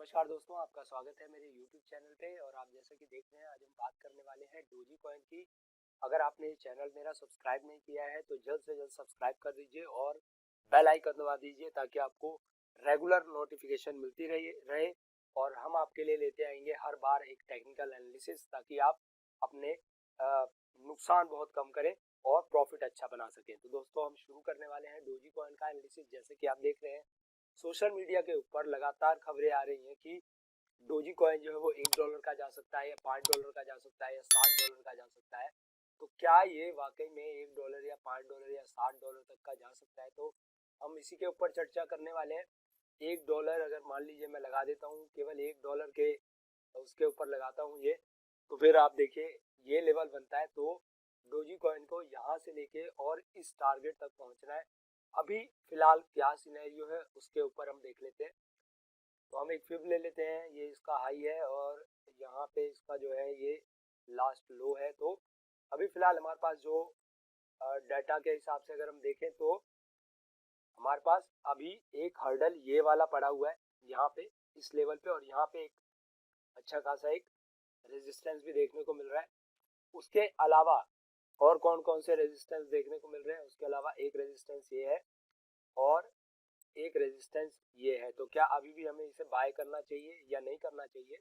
नमस्कार दोस्तों, आपका स्वागत है मेरे YouTube चैनल पे। और आप जैसा कि देख रहे हैं, आज हम बात करने वाले हैं डोजी कॉइन की। अगर आपने ये चैनल मेरा सब्सक्राइब नहीं किया है तो जल्द से जल्द सब्सक्राइब कर दीजिए और बेल आइकन दबा दीजिए ताकि आपको रेगुलर नोटिफिकेशन मिलती रहे। और हम आपके लिए लेते आएंगे हर बार एक टेक्निकल एनालिसिस, ताकि आप अपने नुकसान बहुत कम करें और प्रॉफिट अच्छा बना सकें। तो दोस्तों, हम शुरू करने वाले हैं डोजी कॉइन का एनालिसिस। जैसे कि आप देख रहे हैं, सोशल मीडिया के ऊपर लगातार खबरें आ रही हैं कि डोजी कॉइन जो है वो $1 का जा सकता है, या $5 का जा सकता है, या $7 का जा सकता है। तो क्या ये वाकई में $1 या $5 या $7 तक का जा सकता है? तो हम इसी के ऊपर चर्चा करने वाले हैं। $1 अगर मान लीजिए मैं लगा देता हूँ, केवल $1 के उसके ऊपर लगाता हूँ ये, तो फिर आप देखिए ये लेवल बनता है। तो डोजी कॉइन को यहाँ से लेके और इस टारगेट तक पहुँचना है। अभी फिलहाल क्या सिनेरियो है उसके ऊपर हम देख लेते हैं। तो हम एक फिब ले लेते हैं, ये इसका हाई है और यहाँ पे इसका जो है ये लास्ट लो है। तो अभी फिलहाल हमारे पास जो डाटा के हिसाब से अगर हम देखें तो हमारे पास अभी एक हर्डल ये वाला पड़ा हुआ है यहाँ पे इस लेवल पे, और यहाँ पे एक अच्छा खासा एक रेजिस्टेंस भी देखने को मिल रहा है। उसके अलावा और कौन कौन से रेजिस्टेंस देखने को मिल रहे हैं? उसके अलावा एक रेजिस्टेंस ये है और एक रेजिस्टेंस ये है। तो क्या अभी भी हमें इसे बाय करना चाहिए या नहीं करना चाहिए?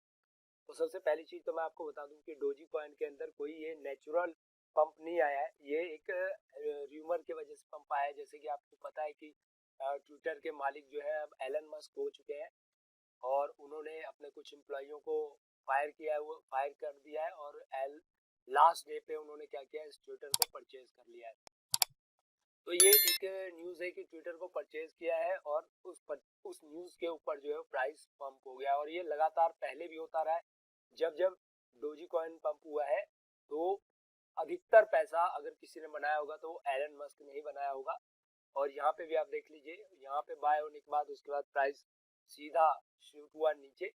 तो सबसे पहली चीज तो मैं आपको बता दूं कि डोजी कॉइन के अंदर कोई ये नेचुरल पंप नहीं आया है। ये एक र्यूमर की वजह से पंप आया है। जैसे कि आपको पता है कि ट्विटर के मालिक जो है अब एलन मस्क हो चुके हैं, और उन्होंने अपने कुछ एम्प्लॉइयों को फायर किया है, वो फायर कर दिया है। और लास्ट डे पे उन्होंने क्या किया, इस ट्विटर को परचेज कर लिया है। तो ये एक न्यूज़ है कि ट्विटर को परचेज किया है, और उस न्यूज़ के ऊपर जो है प्राइस पंप हो गया। और ये लगातार पहले भी होता रहा है। जब जब डोजी कॉइन पंप हुआ है तो अधिकतर पैसा अगर किसी ने बनाया होगा तो एलन मस्क ने ही बनाया होगा। और यहाँ पे भी आप देख लीजिए, यहाँ पे बाय होने के बाद उसके बाद प्राइस सीधा शूट हुआ नीचे।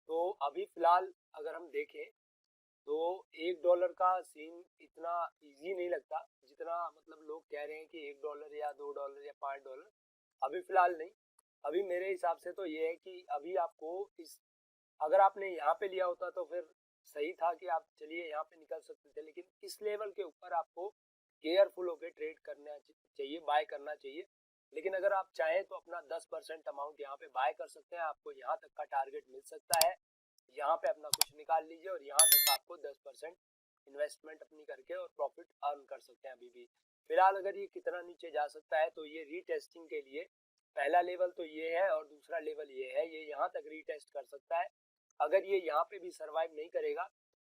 तो अभी फिलहाल अगर हम देखें तो $1 का सीन इतना इजी नहीं लगता जितना मतलब लोग कह रहे हैं कि $1 या $2 या $5। अभी फिलहाल नहीं। अभी मेरे हिसाब से तो ये है कि अभी आपको इस अगर आपने यहाँ पे लिया होता तो फिर सही था कि आप चलिए यहाँ पे निकल सकते थे, लेकिन इस लेवल के ऊपर आपको केयरफुल होकर ट्रेड करना चाहिए, बाय करना चाहिए। लेकिन अगर आप चाहें तो अपना 10% अमाउंट यहाँ पे बाय कर सकते हैं। आपको यहाँ तक का टारगेट मिल सकता है, यहाँ पे अपना कुछ निकाल लीजिए और यहाँ तक आपको 10% इन्वेस्टमेंट अपनी करके और प्रॉफिट अर्न कर सकते हैं। अभी भी फिलहाल अगर ये कितना नीचे जा सकता है, तो ये रीटेस्टिंग के लिए पहला लेवल तो ये है और दूसरा लेवल ये है, ये यहाँ तक रीटेस्ट कर सकता है। अगर ये यहाँ पे भी सरवाइव नहीं करेगा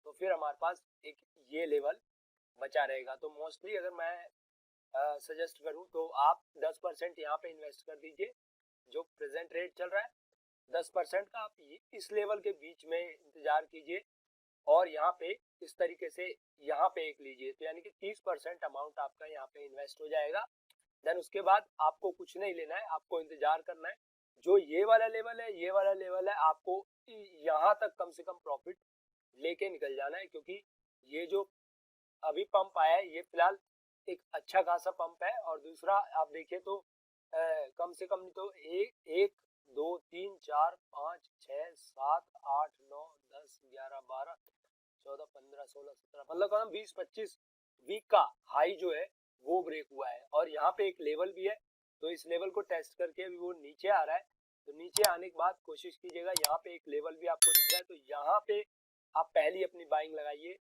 तो फिर हमारे पास एक ये लेवल बचा रहेगा। तो मोस्टली अगर मैं सजेस्ट करूँ तो आप 10% यहाँ पे इन्वेस्ट कर दीजिए। जो प्रेजेंट रेट चल रहा है 10% का, आप इस लेवल के बीच में इंतजार कीजिए और यहाँ पे इस तरीके से यहाँ पे एक लीजिए। तो यानी कि 30% अमाउंट आपका यहाँ पे इन्वेस्ट हो जाएगा। देन उसके बाद आपको कुछ नहीं लेना है, आपको इंतजार करना है। जो ये वाला लेवल है, ये वाला लेवल है, आपको यहाँ तक कम से कम प्रॉफिट लेके निकल जाना है। क्योंकि ये जो अभी पंप आया है ये फिलहाल एक अच्छा खासा पंप है। और दूसरा आप देखिए तो कम से कम तो एक 2 3 4 5 6 7 8 9 10 11 12 14 15 16 17 मतलब कम 20 25 वीक का हाई जो है वो ब्रेक हुआ है। और यहाँ पे एक लेवल भी है, तो इस लेवल को टेस्ट करके भी वो नीचे आ रहा है। तो नीचे आने के बाद कोशिश कीजिएगा, यहाँ पे एक लेवल भी आपको दिख रहा है तो यहाँ पे आप पहली अपनी बाइंग लगाइए।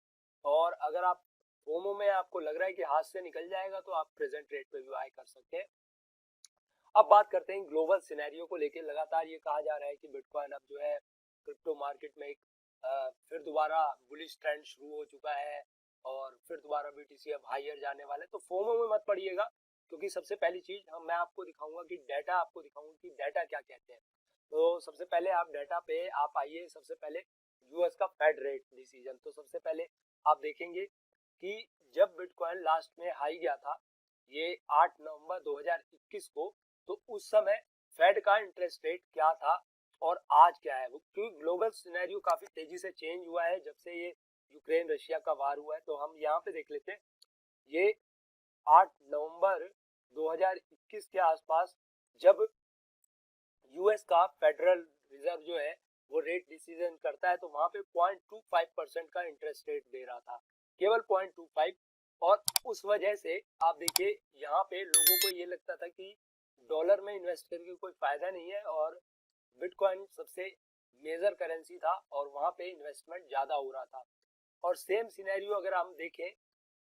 और अगर आप फोमो में आपको लग रहा है कि हाथ से निकल जाएगा तो आप प्रेजेंट रेट पे भी बाय कर सकते हैं। अब बात करते हैं ग्लोबल सिनेरियो को लेके। लगातार ये कहा जा रहा है कि बिटकॉइन अब जो है क्रिप्टो मार्केट में एक फिर दोबारा बुलिश ट्रेंड शुरू हो चुका है और फिर दोबारा बीटीसी अब हायर जाने वाला है। तो फोमो में मत पड़िएगा, क्योंकि सबसे पहली चीज मैं आपको दिखाऊंगा कि डाटा आपको दिखाऊंगा कि डाटा क्या कहते हैं। तो सबसे पहले आप डाटा पे आप आइए। सबसे पहले यूएस का फेड रेट डिसीजन। तो सबसे पहले आप देखेंगे कि जब बिटकॉइन लास्ट में हाई गया था ये 8 नवंबर 2021 को, तो उस समय फेड का इंटरेस्ट रेट क्या था और आज क्या है। क्योंकि ग्लोबल सिनेरियो काफी तेजी से चेंज हुआ है जब से ये यूक्रेन रशिया का वार हुआ है। तो हम यहाँ पे देख लेते हैं, ये 8 नवंबर 2021 के आसपास जब यूएस का फेडरल रिजर्व जो है वो रेट डिसीजन करता है, तो वहां पे 0.25% का इंटरेस्ट रेट दे रहा था, केवल 0.25। और उस वजह से आप देखिए यहाँ पे लोगों को ये लगता था कि डॉलर में इन्वेस्ट करके कोई फायदा नहीं है, और बिटकॉइन सबसे मेजर करेंसी था और वहां पे इन्वेस्टमेंट ज्यादा हो रहा था। और सेम सिनेरियो अगर हम देखें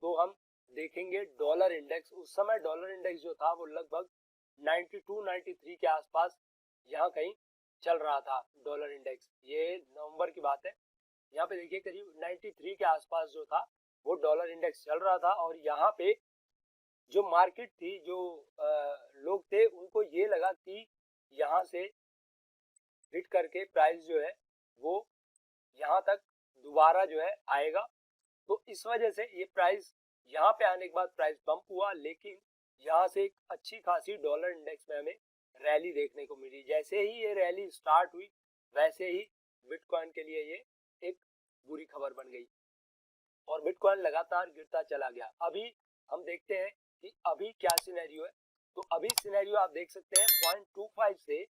तो हम देखेंगे डॉलर इंडेक्स। उस समय डॉलर इंडेक्स जो था वो लगभग 92-93 के आसपास यहाँ कहीं चल रहा था डॉलर इंडेक्स। ये नवंबर की बात है। यहाँ पे देखिए करीब 93 के आसपास जो था वो डॉलर इंडेक्स चल रहा था। और यहाँ पे जो मार्केट थी, जो लोग थे, उनको ये लगा कि यहाँ से हिट करके प्राइस जो है वो यहाँ तक दोबारा जो है आएगा। तो इस वजह से ये प्राइस यहाँ पे आने के बाद प्राइस पंप हुआ, लेकिन यहाँ से एक अच्छी खासी डॉलर इंडेक्स में हमें रैली देखने को मिली। जैसे ही ये रैली स्टार्ट हुई वैसे ही बिटकॉइन के लिए ये एक बुरी खबर बन गई और बिटकॉइन लगातार गिरता चला गया। अभी हम देखते हैं कि अभी क्या सिनेरियो है। तो अभी सिनेरियो आप देख सकते हैं 0.25 से,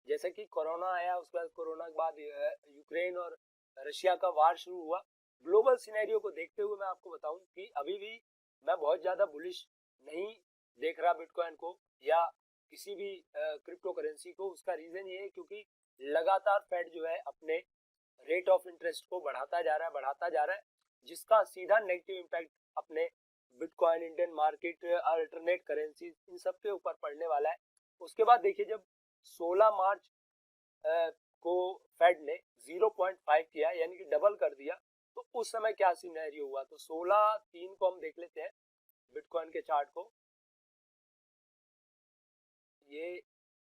जैसे कि कोरोना आया, उसके बाद कोरोना के बाद यूक्रेन और रशिया का वार शुरू हुआ, ग्लोबल सिनेरियो को देखते हुए मैं आपको बताऊं कि अभी भी मैं बहुत ज्यादा बुलिश नहीं देख रहा बिटकॉइन को या किसी भी क्रिप्टो करेंसी को। उसका रीजन ये है क्योंकि लगातार फेड जो है अपने रेट ऑफ इंटरेस्ट को बढ़ाता जा रहा है, जिसका सीधा नेगेटिव इम्पैक्ट अपने bitcoin, Indian market, alternate currency, इन सब के ऊपर पड़ने वाला है। उसके बाद देखिए जब 16 मार्च को फेड ने 0.5 किया, यानी कि डबल कर दिया, तो उस समय क्या सिनेरियो हुआ। तो 16/3 को हम देख लेते हैं बिटकॉइन के चार्ट को। ये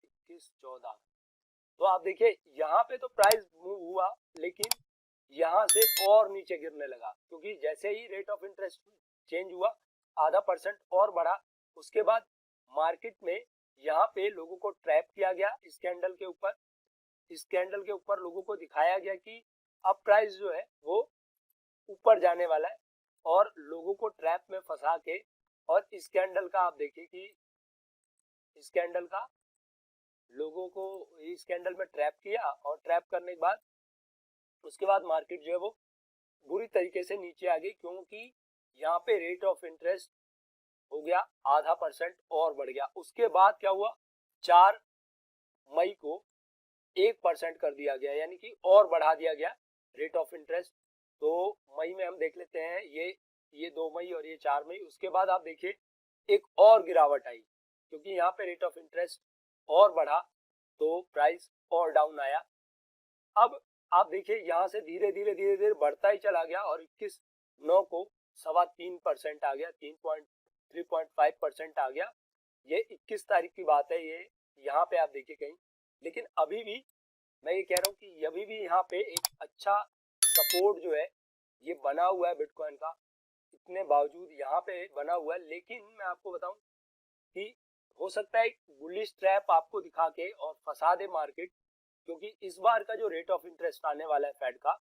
21-14, तो आप देखिए यहाँ पे तो प्राइस मूव हुआ, लेकिन यहाँ से और नीचे गिरने लगा, क्योंकि जैसे ही रेट ऑफ इंटरेस्ट चेंज हुआ 0.5% और बढ़ा। उसके बाद मार्केट में यहाँ पे लोगों को ट्रैप किया गया इस कैंडल के ऊपर। इस कैंडल के ऊपर लोगों को दिखाया गया कि अब प्राइस जो है वो ऊपर जाने वाला है, और लोगों को ट्रैप में फंसा के, और इस कैंडल का आप देखिए कि इस कैंडल का लोगों को इस कैंडल में ट्रैप किया, और ट्रैप करने के बाद उसके बाद मार्केट जो है वो बुरी तरीके से नीचे आ गई, क्योंकि यहाँ पे रेट ऑफ इंटरेस्ट हो गया 0.5% और बढ़ गया। उसके बाद क्या हुआ, 4 मई को 1% कर दिया गया, यानी कि और बढ़ा दिया गया रेट ऑफ इंटरेस्ट। तो मई में हम देख लेते हैं, ये 2 मई और ये 4 मई। उसके बाद आप देखिए एक और गिरावट आई, क्योंकि यहाँ पे रेट ऑफ इंटरेस्ट और बढ़ा तो प्राइस और डाउन आया। अब आप देखिए यहाँ से धीरे धीरे बढ़ता ही चला गया, और 21/9 को 3.25% आ गया, 3.5% आ गया। ये 21 तारीख की बात है, ये यहाँ पे आप देखिए कहीं। लेकिन अभी भी मैं ये कह रहा हूँ कि अभी भी यहाँ पे एक अच्छा सपोर्ट जो है ये बना हुआ है बिटकॉइन का, इतने बावजूद यहाँ पे बना हुआ है। लेकिन मैं आपको बताऊं कि हो सकता है बुलिश ट्रैप आपको दिखा के और फंसा दे मार्केट, क्योंकि इस बार का जो रेट ऑफ इंटरेस्ट आने वाला है फेड का,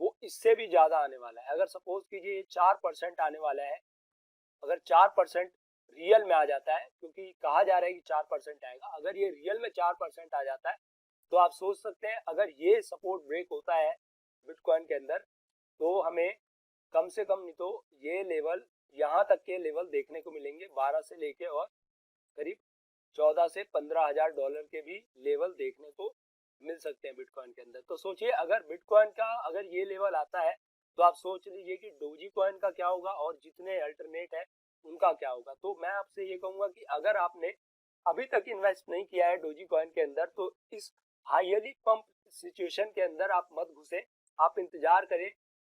वो इससे भी ज्यादा आने वाला है। अगर सपोज कीजिए 4% आने वाला है, अगर 4% रियल में आ जाता है, क्योंकि कहा जा रहा है कि 4% आएगा, अगर ये रियल में 4% आ जाता है, तो आप सोच सकते हैं अगर ये सपोर्ट ब्रेक होता है बिटकॉइन के अंदर, तो हमें कम से कम नहीं तो ये लेवल, यहाँ तक के लेवल देखने को मिलेंगे, 12 से लेके और करीब 14 से 15 हजार डॉलर के भी लेवल देखने को मिल सकते हैं बिटकॉइन के अंदर। तो सोचिए अगर बिटकॉइन का अगर ये लेवल आता है, तो आप सोच लीजिए कि डोजी कॉइन का क्या होगा और जितने अल्टरनेट है उनका क्या होगा। तो मैं आपसे ये कहूंगा कि अगर आपने अभी तक इन्वेस्ट नहीं किया है डोजी कॉइन के अंदर, तो इस हाईली पंप सिचुएशन के अंदर आप मत घुसे, आप इंतजार करें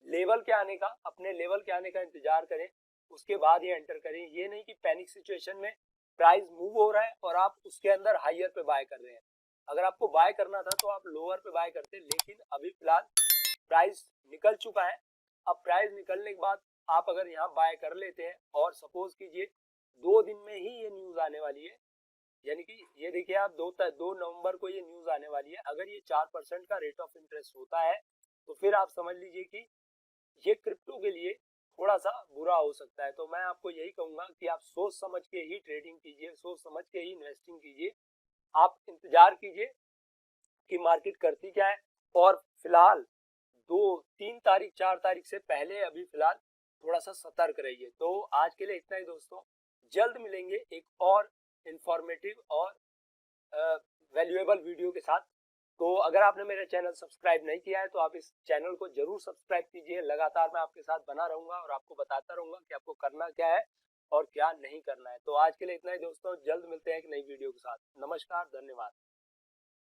लेवल के आने का, अपने लेवल के आने का इंतजार करें, उसके बाद ये एंटर करें। ये नहीं कि पैनिक सिचुएशन में प्राइस मूव हो रहा है और आप उसके अंदर हायर पे बाय कर रहे हैं। अगर आपको बाय करना था तो आप लोअर पे बाय करते, लेकिन अभी फिलहाल प्राइस निकल चुका है। अब प्राइस निकलने के बाद आप अगर यहाँ बाय कर लेते हैं, और सपोज कीजिए 2 दिन में ही ये न्यूज आने वाली है, यानी कि ये देखिए आप 2 नवंबर को ये न्यूज आने वाली है, अगर ये 4% का रेट ऑफ इंटरेस्ट होता है, तो फिर आप समझ लीजिए कि ये क्रिप्टो के लिए थोड़ा सा बुरा हो सकता है। तो मैं आपको यही कहूंगा कि आप सोच समझ के ही ट्रेडिंग कीजिए, सोच समझ के ही इन्वेस्टिंग कीजिए। आप इंतजार कीजिए कि मार्केट करती क्या है, और फिलहाल 2, 3 तारीख 4 तारीख से पहले अभी फिलहाल थोड़ा सा सतर्क रहिए। तो आज के लिए इतना ही दोस्तों, जल्द मिलेंगे एक और इंफॉर्मेटिव और वैल्यूएबल वीडियो के साथ। तो अगर आपने मेरा चैनल सब्सक्राइब नहीं किया है तो आप इस चैनल को जरूर सब्सक्राइब कीजिए। लगातार मैं आपके साथ बना रहूंगा और आपको बताता रहूंगा कि आपको करना क्या है और क्या नहीं करना है। तो आज के लिए इतना ही दोस्तों, जल्द मिलते हैं एक नई वीडियो के साथ। नमस्कार, धन्यवाद।